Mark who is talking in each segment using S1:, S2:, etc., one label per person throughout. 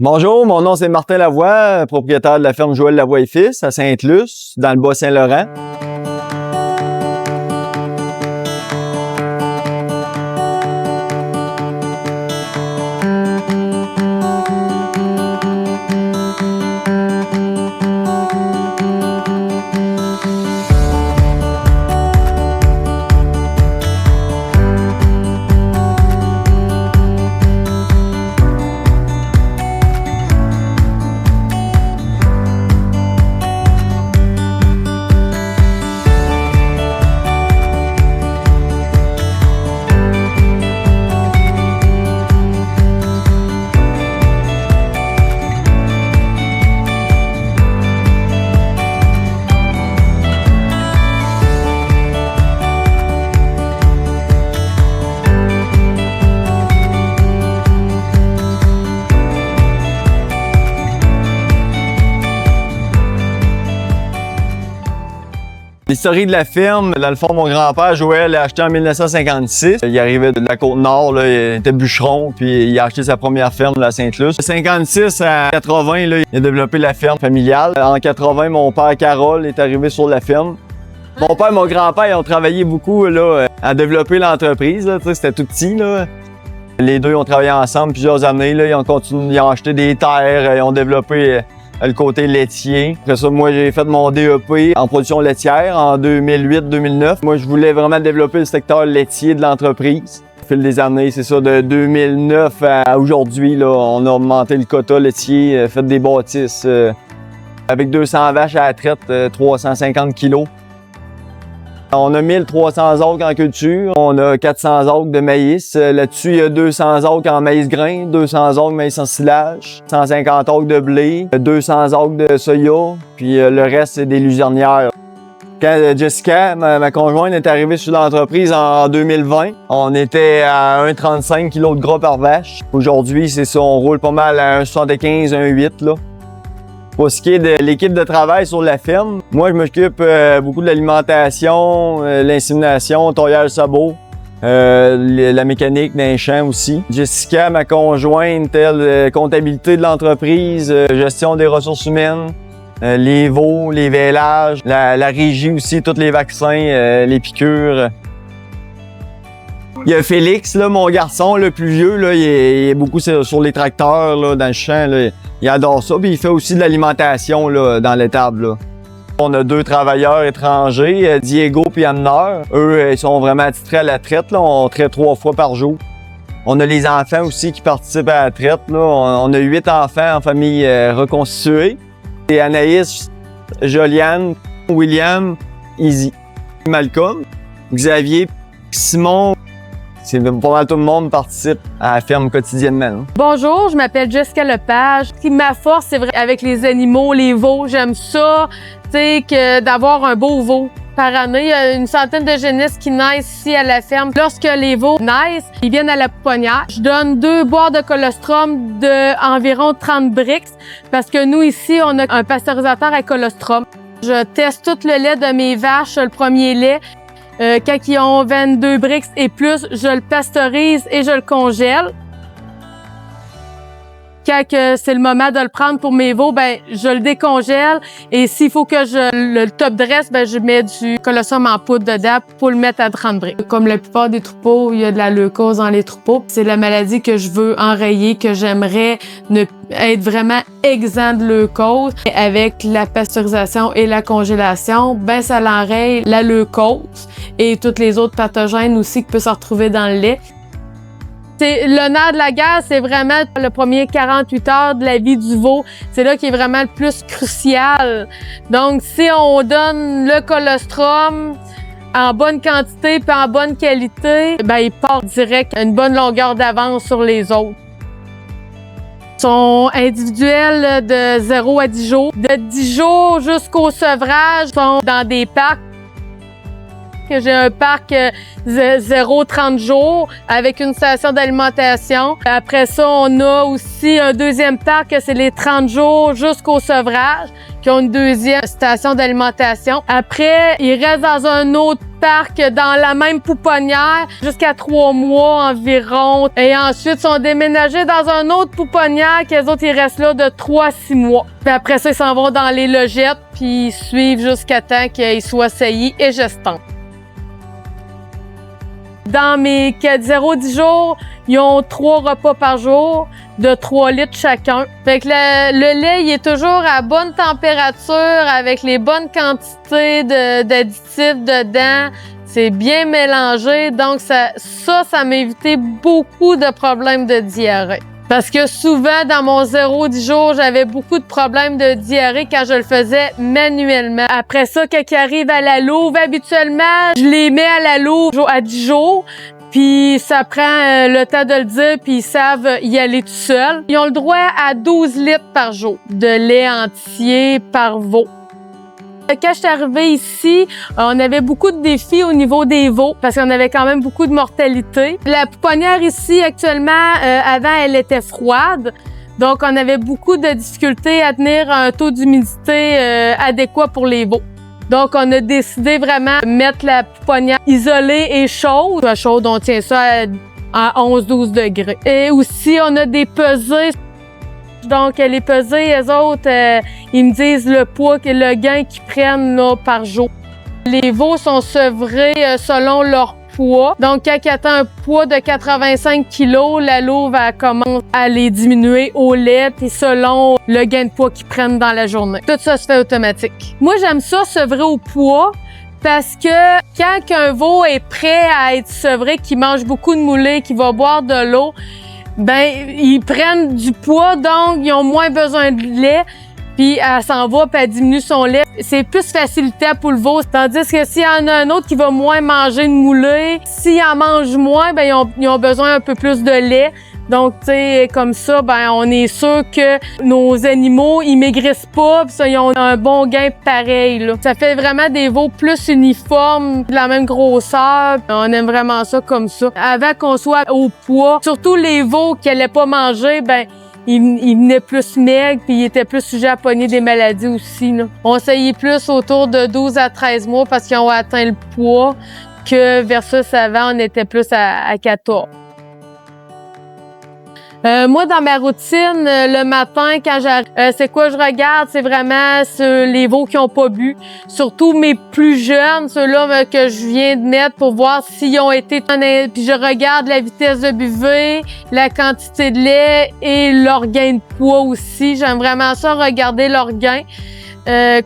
S1: Bonjour, mon nom c'est Martin Lavoie, propriétaire de la ferme Joël Lavoie et Fils à Sainte-Luce, dans le Bas-Saint-Laurent. L'historique de la ferme, dans le fond, mon grand-père Joël l'a acheté en 1956. Il arrivait de la Côte-Nord, là, il était bûcheron, puis il a acheté sa première ferme là, à Sainte-Luce. De 56 à 80, là, il a développé la ferme familiale. En 80, mon père Carole est arrivé sur la ferme. Mon père et mon grand-père ils ont travaillé beaucoup là, à développer l'entreprise. C'était tout petit. Là. Les deux ont travaillé ensemble plusieurs années. Là. Ils ont continué, ils ont acheté des terres, ils ont développé le côté laitier. Après ça, moi, j'ai fait mon DEP en production laitière en 2008-2009. Moi, je voulais vraiment développer le secteur laitier de l'entreprise. Au fil des années, c'est ça, de 2009 à aujourd'hui, là, on a augmenté le quota laitier, fait des bâtisses avec 200 vaches à la traite, 350 kilos. On a 1300 acres en culture, on a 400 acres de maïs. Là-dessus, il y a 200 acres en maïs grain, 200 acres de maïs en silage, 150 acres de blé, 200 acres de soya, puis le reste, c'est des luzernières. Quand Jessica, ma conjointe, est arrivée sur l'entreprise en 2020, on était à 1,35 kg de gras par vache. Aujourd'hui, c'est ça, on roule pas mal à 1,75, 1,8 là. Pour ce qui est de l'équipe de travail sur la ferme, moi je m'occupe beaucoup de l'alimentation, l'insémination, taillage sabot, la mécanique d'un champ aussi. Jessica, ma conjointe, elle, comptabilité de l'entreprise, gestion des ressources humaines, les veaux, les vélages, la régie aussi, tous les vaccins, les piqûres. Il y a Félix, là, mon garçon, le plus vieux, là, il est beaucoup sur les tracteurs là, dans le champ. Là. Il adore ça, puis il fait aussi de l'alimentation là, dans l'étable. Là. On a 2 travailleurs étrangers, Diego et Amner. Eux, ils sont vraiment attitrés à la traite. Là. On traite 3 fois par jour. On a les enfants aussi qui participent à la traite. Là. On a 8 enfants en famille reconstituée. Et Anaïs, Joliane, William, Izzy, Malcolm, Xavier, Simon. C'est pas mal tout le monde participe à la ferme quotidiennement.
S2: Bonjour, je m'appelle Jessica Lepage. Ma force, c'est vrai avec les animaux, les veaux. J'aime ça, tu sais, que d'avoir un beau veau. Par année, il y a une centaine de jeunesses qui naissent ici à la ferme. Lorsque les veaux naissent, ils viennent à la pouponnière. Je donne 2 boîtes de colostrum d'environ 30 brix parce que nous, ici, on a un pasteurisateur à colostrum. Je teste tout le lait de mes vaches, le premier lait. Quand ils ont 22 brix et plus, je le pasteurise et je le congèle. Quand c'est le moment de le prendre pour mes veaux, ben je le décongèle. Et s'il faut que je le top dresse, ben je mets du colostrum en poudre dedans pour le mettre à 30 brix. Comme la plupart des troupeaux, il y a de la leucose dans les troupeaux. C'est la maladie que je veux enrayer, que j'aimerais être vraiment exempt de leucose. Et avec la pasteurisation et la congélation, ben ça l'enraye la leucose et tous les autres pathogènes aussi qui peuvent se retrouver dans le lait. Le nerf de la guerre, c'est vraiment le premier 48 heures de la vie du veau. C'est là qui est vraiment le plus crucial. Donc, si on donne le colostrum en bonne quantité puis en bonne qualité, ben il part direct à une bonne longueur d'avance sur les autres. Ils sont individuels de 0 à 10 jours. De 10 jours jusqu'au sevrage, ils sont dans des packs. J'ai un parc 0-30 jours avec une station d'alimentation. Après ça, on a aussi un deuxième parc, c'est les 30 jours jusqu'au sevrage, qui ont une deuxième station d'alimentation. Après, ils restent dans un autre parc dans la même pouponnière jusqu'à 3 mois environ. Et ensuite, ils sont déménagés dans un autre pouponnière qu'les autres, ils restent là de 3 à 6 mois. Puis après ça, ils s'en vont dans les logettes puis ils suivent jusqu'à temps qu'ils soient saillis et gestants. Dans mes 0-10 jours, ils ont 3 repas par jour de 3 litres chacun. Fait que le lait, il est toujours à bonne température avec les bonnes quantités d'additifs dedans. C'est bien mélangé. Donc, ça m'a évité beaucoup de problèmes de diarrhée. Parce que souvent, dans mon 0-10 jours, j'avais beaucoup de problèmes de diarrhée quand je le faisais manuellement. Après ça, quand ils arrivent à la louve, habituellement, je les mets à la louve à 10 jours. Puis ça prend le temps de le dire, puis ils savent y aller tout seuls. Ils ont le droit à 12 litres par jour de lait entier par veau. Quand je suis arrivée ici, on avait beaucoup de défis au niveau des veaux parce qu'on avait quand même beaucoup de mortalité. La pouponnière ici, actuellement, avant, elle était froide. Donc, on avait beaucoup de difficultés à tenir un taux d'humidité adéquat pour les veaux. Donc, on a décidé vraiment de mettre la pouponnière isolée et chaude. Chaude, on tient ça à 11-12 degrés. Et aussi, on a des pesées. Donc, les pesées, eux autres, ils me disent le poids et le gain qu'ils prennent là, par jour. Les veaux sont sevrés selon leur poids. Donc, quand ils atteignent un poids de 85 kg, la louve commence à les diminuer au lait et selon le gain de poids qu'ils prennent dans la journée. Tout ça se fait automatique. Moi, j'aime ça sevrer au poids parce que quand un veau est prêt à être sevré, qu'il mange beaucoup de moulée, qu'il va boire de l'eau, ben ils prennent du poids, donc ils ont moins besoin de lait, puis elle s'en va, puis elle diminue son lait. C'est plus facilité pour le veau. Tandis que s'il y en a un autre qui va moins manger de moulée, s'il en mange moins, ben ils ont besoin un peu plus de lait. Donc, tu sais, comme ça, ben on est sûr que nos animaux, ils maigrissent pas, puis ça, ils ont un bon gain pareil, là. Ça fait vraiment des veaux plus uniformes, de la même grosseur. On aime vraiment ça comme ça. Avant qu'on soit au poids, surtout les veaux qui allaient pas manger, ben ils venaient plus maigres, puis ils étaient plus sujets à pogner des maladies aussi, là. On saillait plus autour de 12 à 13 mois parce qu'ils ont atteint le poids que versus avant, on était plus à 14. Moi, dans ma routine, le matin, quand j'arrive, c'est quoi je regarde? C'est vraiment les veaux qui ont pas bu. Surtout mes plus jeunes, ceux-là que je viens de mettre pour voir s'ils ont été... Puis je regarde la vitesse de buvée, la quantité de lait et leur gain de poids aussi. J'aime vraiment ça, regarder leur gain.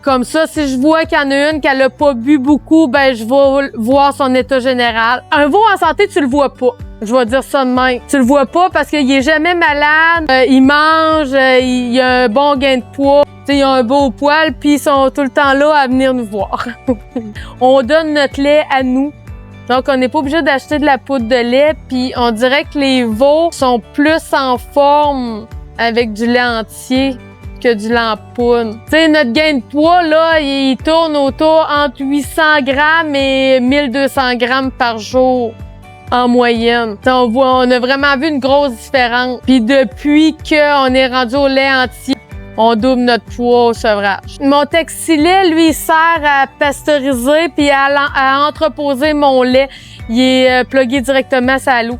S2: Comme ça, si je vois qu'il y en a une qui n'a pas bu beaucoup, ben je vais voir son état général. Un veau en santé, tu le vois pas. Je vais dire ça de même. Tu le vois pas parce qu'il est jamais malade, il mange, il a un bon gain de poids, il a un beau poil, puis ils sont tout le temps là à venir nous voir. On donne notre lait à nous. Donc, on n'est pas obligé d'acheter de la poudre de lait, puis on dirait que les veaux sont plus en forme avec du lait entier que du lait en poudre. Tu sais, notre gain de poids, là, il tourne autour entre 800 grammes et 1200 grammes par jour. En moyenne. On a vraiment vu une grosse différence. Puis depuis qu'on est rendu au lait entier, on double notre poids au sevrage. Mon Texi-lait, lui, il sert à pasteuriser puis à entreposer mon lait. Il est plugué directement sur la louve.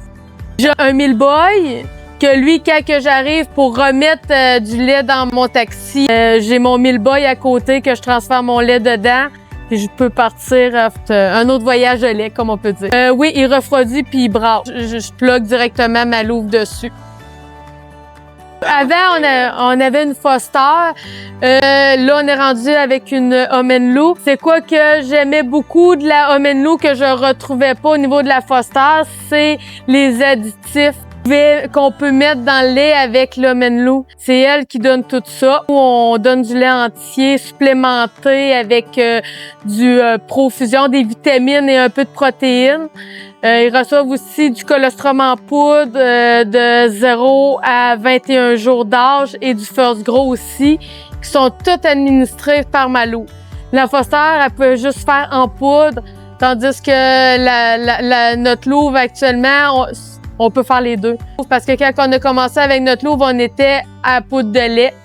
S2: J'ai un mille-boy que lui, quand j'arrive pour remettre du lait dans mon taxi, j'ai mon mille-boy à côté que je transfère mon lait dedans. Puis je peux partir un autre voyage de lait, comme on peut dire. Oui, il refroidit puis il brasse. Je plug directement ma louve dessus. Avant, on avait une Foster. Là, on est rendu avec une Homenloop. C'est quoi que j'aimais beaucoup de la Homenloop que je retrouvais pas au niveau de la Foster? C'est les additifs qu'on peut mettre dans le lait avec l'Homenloop. C'est elle qui donne tout ça. On donne du lait entier supplémenté avec du profusion, des vitamines et un peu de protéines. Ils reçoivent aussi du colostrum en poudre de 0 à 21 jours d'âge et du First Grow aussi, qui sont toutes administrés par ma louve. La Foster, elle peut juste faire en poudre Tandis que notre louve actuellement, on peut faire les deux. Parce que quand on a commencé avec notre louve, on était à poudre de lait.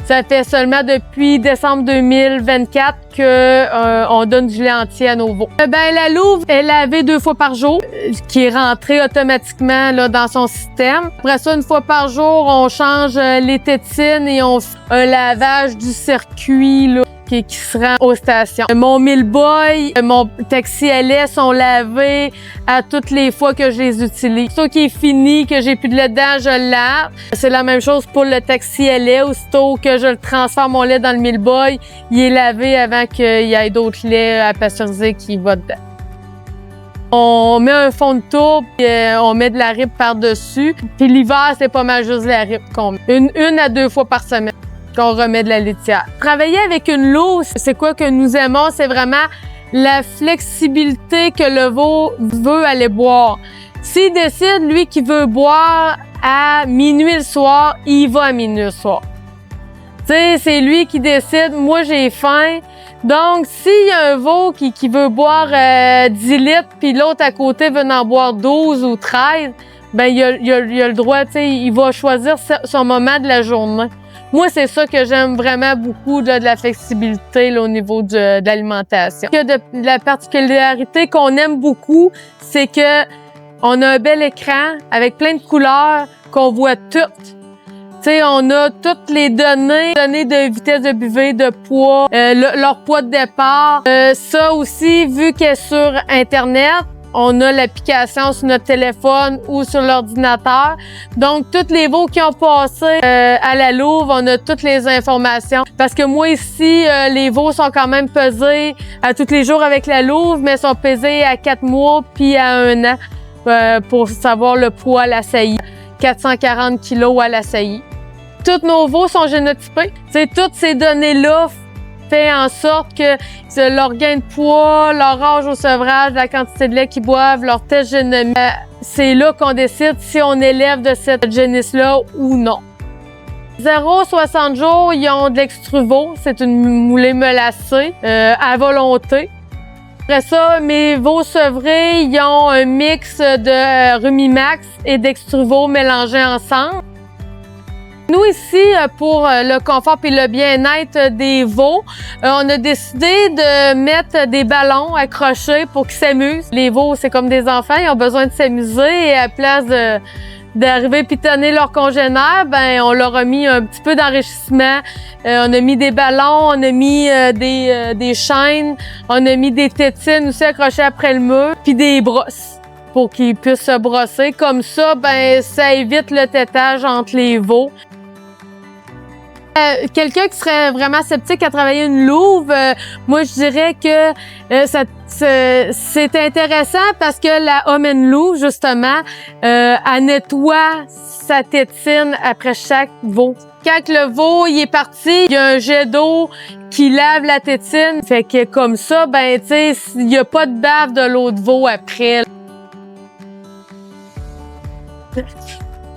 S2: Ça fait seulement depuis décembre 2024 qu'on donne du lait entier à nos veaux. La louve est lavée 2 fois par jour, qui est rentrée automatiquement là, dans son système. Après ça, 1 fois par jour, on change les tétines et on fait un lavage du circuit là, qui se rend aux stations. Mon Millboy, mon taxi à lait sont lavés à toutes les fois que je les utilise. Aussitôt qu'il est fini, que j'ai plus de lait dedans, je le lave. C'est la même chose pour le taxi à lait. Aussitôt que je le transfère mon lait dans le Millboy, il est lavé avant qu'il y ait d'autres laits à pasteuriser qui vont dedans. On met un fond de tourbe, puis on met de la rip par-dessus. Puis l'hiver, c'est pas mal juste la rip qu'on met. 1 à 2 fois par semaine qu'on remet de la laitière. Travailler avec une louve, c'est quoi que nous aimons? C'est vraiment la flexibilité que le veau veut aller boire. S'il décide, lui, qu'il veut boire à minuit le soir, il va à minuit le soir. Tu sais, c'est lui qui décide. Moi, j'ai faim. Donc, s'il y a un veau qui veut boire 10 litres, puis l'autre à côté veut en boire 12 ou 13, ben il a le droit, tu sais, il va choisir son moment de la journée. Moi, c'est ça que j'aime vraiment beaucoup, là, de la flexibilité là, au niveau de l'alimentation. La particularité qu'on aime beaucoup, c'est que on a un bel écran avec plein de couleurs qu'on voit toutes. Tu sais, on a toutes les données de vitesse de buvée, de poids, leur poids de départ. Ça aussi, vu qu'elle est sur Internet, on a l'application sur notre téléphone ou sur l'ordinateur. Donc, tous les veaux qui ont passé à la louve, on a toutes les informations. Parce que moi, ici, les veaux sont quand même pesés à tous les jours avec la louve, mais sont pesés à 4 mois puis à 1 an pour savoir le poids à la saillie. 440 kilos à la saillie. Tous nos veaux sont génotypés. T'sais, toutes ces données-là fait en sorte que leur gain de poids, leur âge au sevrage, la quantité de lait qu'ils boivent, leur test génomique, c'est là qu'on décide si on élève de cette génisse-là ou non. 0-60 jours, ils ont de l'extruvo, c'est une moulée melacée à volonté. Après ça, mes veaux sevrés, ils ont un mix de Rumimax et d'extruvo mélangés ensemble. Nous, ici, pour le confort et le bien-être des veaux, on a décidé de mettre des ballons accrochés pour qu'ils s'amusent. Les veaux, c'est comme des enfants, ils ont besoin de s'amuser et à la place d'arriver pitonner leurs congénères, ben on leur a mis un petit peu d'enrichissement. On a mis des ballons, on a mis des chaînes, on a mis des tétines aussi accrochées après le mur, puis des brosses pour qu'ils puissent se brosser. Comme ça, ben ça évite le tétage entre les veaux. Quelqu'un qui serait vraiment sceptique à travailler une louve, moi je dirais que c'est intéressant parce que la Homen louve, justement, elle nettoie sa tétine après chaque veau. Quand le veau il est parti, il y a un jet d'eau qui lave la tétine. Fait que comme ça, ben tu sais, il n'y a pas de bave de l'autre veau après.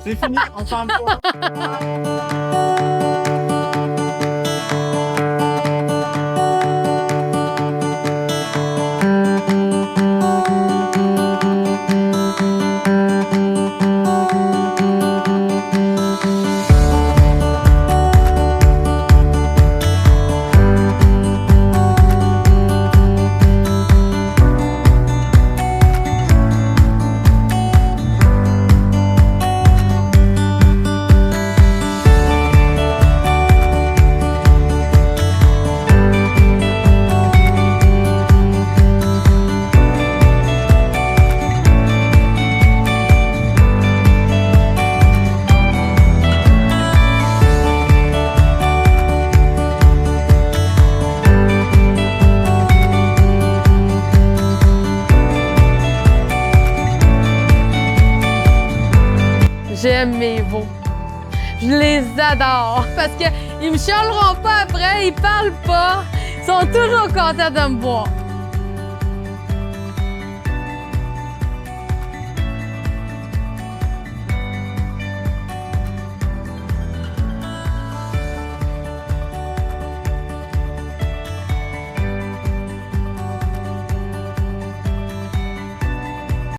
S1: C'est fini, on s'en va.
S2: J'aime mes veaux. Je les adore parce qu'ils me chialeront pas après, ils parlent pas, ils sont toujours contents de me voir.